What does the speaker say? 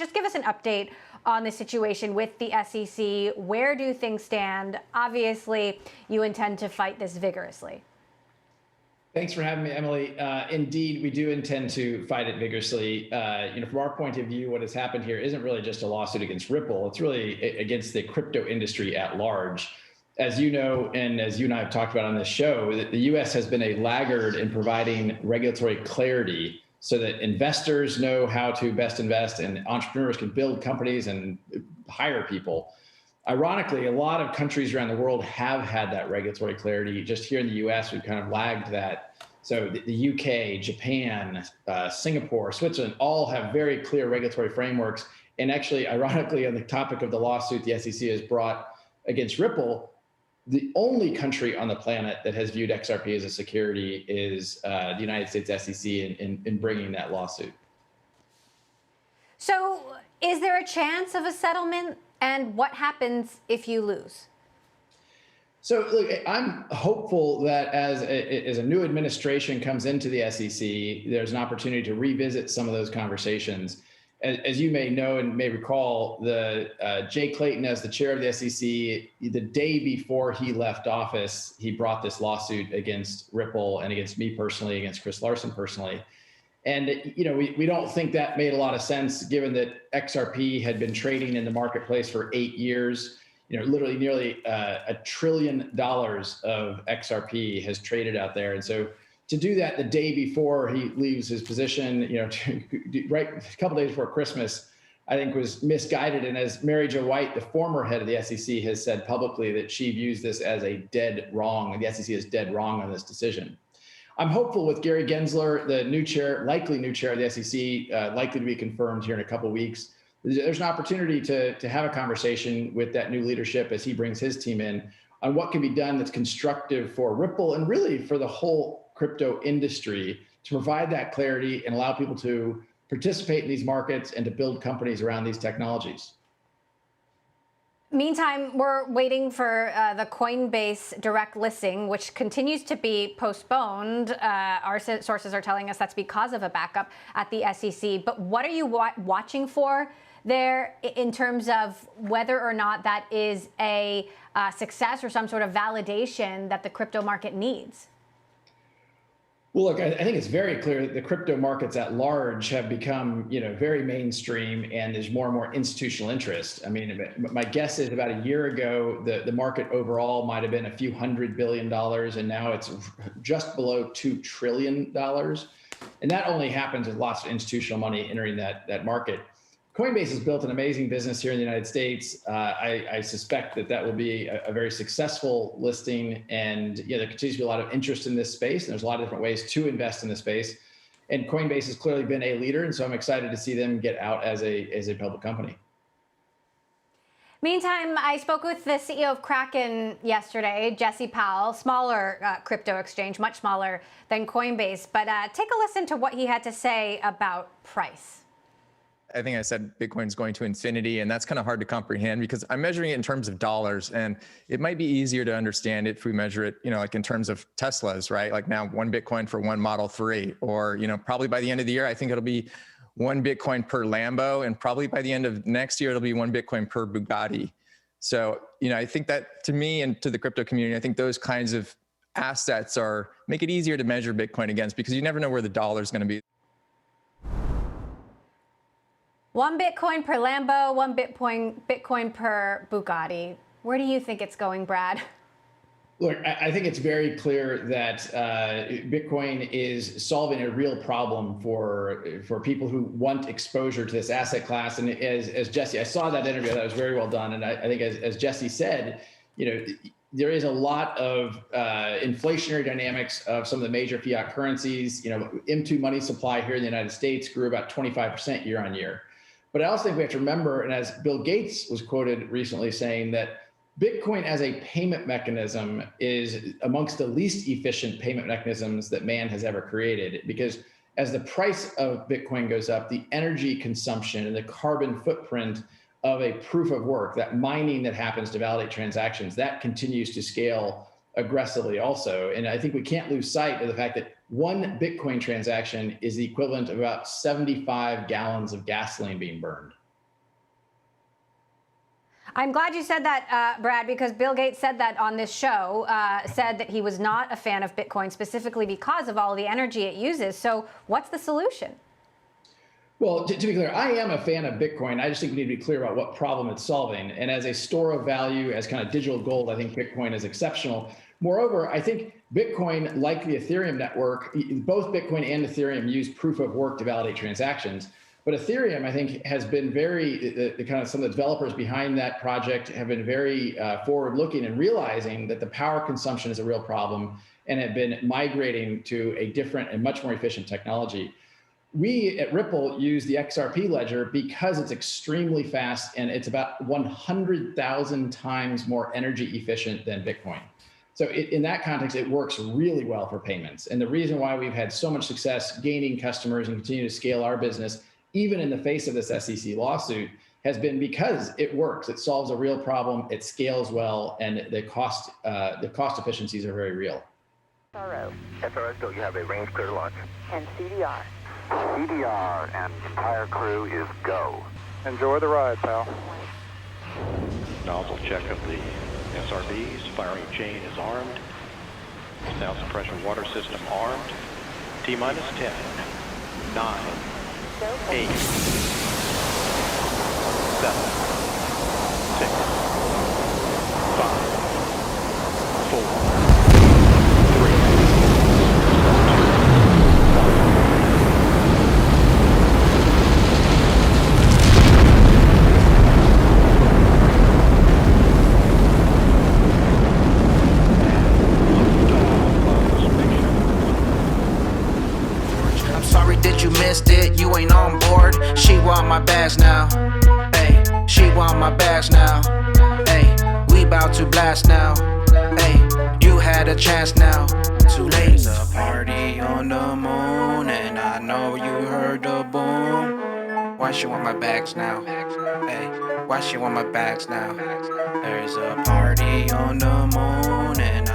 Just give us an update on the situation with the SEC. Where do things stand? Obviously, you intend to fight this vigorously. Thanks for having me, Emily. Indeed, we do intend to fight it vigorously. From our point of view, what has happened here isn't really just a lawsuit against Ripple. It's really against the crypto industry at large. As you know, and as you and I have talked about on this show, the U.S. has been a laggard in providing regulatory clarity so that investors know how to best invest and entrepreneurs can build companies and hire people. Ironically, a lot of countries around the world have had that regulatory clarity. Just here in the US, we've kind of lagged that. So the UK, Japan, Singapore, Switzerland all have very clear regulatory frameworks. And actually, ironically, on the topic of the lawsuit the SEC has brought against Ripple, the only country on the planet that has viewed XRP as a security is the United States SEC in bringing that lawsuit. So is there a chance of a settlement? And what happens if you lose? So look, I'm hopeful that as a new administration comes into the SEC, there's an opportunity to revisit some of those conversations. As you may know and may recall, Jay Clayton, as the chair of the SEC, the day before he left office, he brought this lawsuit against Ripple and against me personally, against Chris Larson personally. And we don't think that made a lot of sense, given that XRP had been trading in the marketplace for 8 years. Literally nearly $1 trillion of XRP has traded out there. And so to do that the day before he leaves his position, right a couple days before Christmas, I think was misguided. And as Mary Jo White, the former head of the SEC, has said publicly that she views this as a dead wrong, and the SEC is dead wrong on this decision. I'm hopeful with Gary Gensler, the new chair, likely new chair of the SEC, likely to be confirmed here in a couple of weeks. There's an opportunity to have a conversation with that new leadership as he brings his team in on what can be done that's constructive for Ripple and really for the whole crypto industry to provide that clarity and allow people to participate in these markets and to build companies around these technologies. Meantime, we're waiting for the Coinbase direct listing, which continues to be postponed. Our sources are telling us that's because of a backup at the SEC. But what are you watching for there in terms of whether or not that is a success or some sort of validation that the crypto market needs? Well, look, I think it's very clear that the crypto markets at large have become, very mainstream, and there's more and more institutional interest. I mean, my guess is about a year ago, the market overall might have been a few $100 billion, and now it's just below $2 trillion. And that only happens with lots of institutional money entering that market. Coinbase has built an amazing business here in the United States. I suspect that will be a very successful listing, and there continues to be a lot of interest in this space. And there's a lot of different ways to invest in this space, and Coinbase has clearly been a leader, and so I'm excited to see them get out as a public company. Meantime, I spoke with the CEO of Kraken yesterday, Jesse Powell, smaller crypto exchange, much smaller than Coinbase. But take a listen to what he had to say about price. I think I said Bitcoin's going to infinity, and that's kind of hard to comprehend because I'm measuring it in terms of dollars, and it might be easier to understand it if we measure it, like in terms of Teslas, right? Like now 1 Bitcoin for 1 Model 3, or, probably by the end of the year, I think it'll be 1 Bitcoin per Lambo, and probably by the end of next year, it'll be 1 Bitcoin per Bugatti. So, I think that to me and to the crypto community, I think those kinds of assets make it easier to measure Bitcoin against because you never know where the dollar is going to be. 1 Bitcoin per Lambo, 1 Bitcoin per Bugatti. Where do you think it's going, Brad? Look, I think it's very clear that Bitcoin is solving a real problem for people who want exposure to this asset class. And as Jesse, I saw that interview, that was very well done. And I think as Jesse said, there is a lot of inflationary dynamics of some of the major fiat currencies. M2 money supply here in the United States grew about 25% year on year. But I also think we have to remember, and as Bill Gates was quoted recently saying, that Bitcoin as a payment mechanism is amongst the least efficient payment mechanisms that man has ever created, because as the price of Bitcoin goes up, the energy consumption and the carbon footprint of a proof of work, that mining that happens to validate transactions, that continues to scale aggressively also. And I think we can't lose sight of the fact that 1 Bitcoin transaction is the equivalent of about 75 gallons of gasoline being burned. I'm glad you said that, Brad, because Bill Gates said that on this show, said that he was not a fan of Bitcoin specifically because of all the energy it uses. So what's the solution? Well, to be clear, I am a fan of Bitcoin. I just think we need to be clear about what problem it's solving. And as a store of value, as kind of digital gold, I think Bitcoin is exceptional. Moreover, I think Bitcoin, like the Ethereum network, both Bitcoin and Ethereum use proof of work to validate transactions. But Ethereum, I think, has been very, the kind of some of the developers behind that project have been very forward-looking and realizing that the power consumption is a real problem and have been migrating to a different and much more efficient technology. We at Ripple use the XRP ledger because it's extremely fast and it's about 100,000 times more energy efficient than Bitcoin. So in that context, it works really well for payments. And the reason why we've had so much success gaining customers and continue to scale our business, even in the face of this SEC lawsuit, has been because it works. It solves a real problem, it scales well, and the cost efficiencies are very real. SRO, so you have a range clear to launch. And CDR. CDR and entire crew is go. Enjoy the ride, pal. Nozzle check of the SRBs. Firing chain is armed. Sound suppression water system armed. T-minus 10, 9, 8, 7, 6, 5, 4, you ain't on board. She want my bags now. Hey, she want my bags now. Hey, we bout to blast now. Hey, you had a chance now. Too late. There's a party on the moon, and I know you heard the boom. Why she want my bags now? Hey, why she want my bags now? There's a party on the moon, and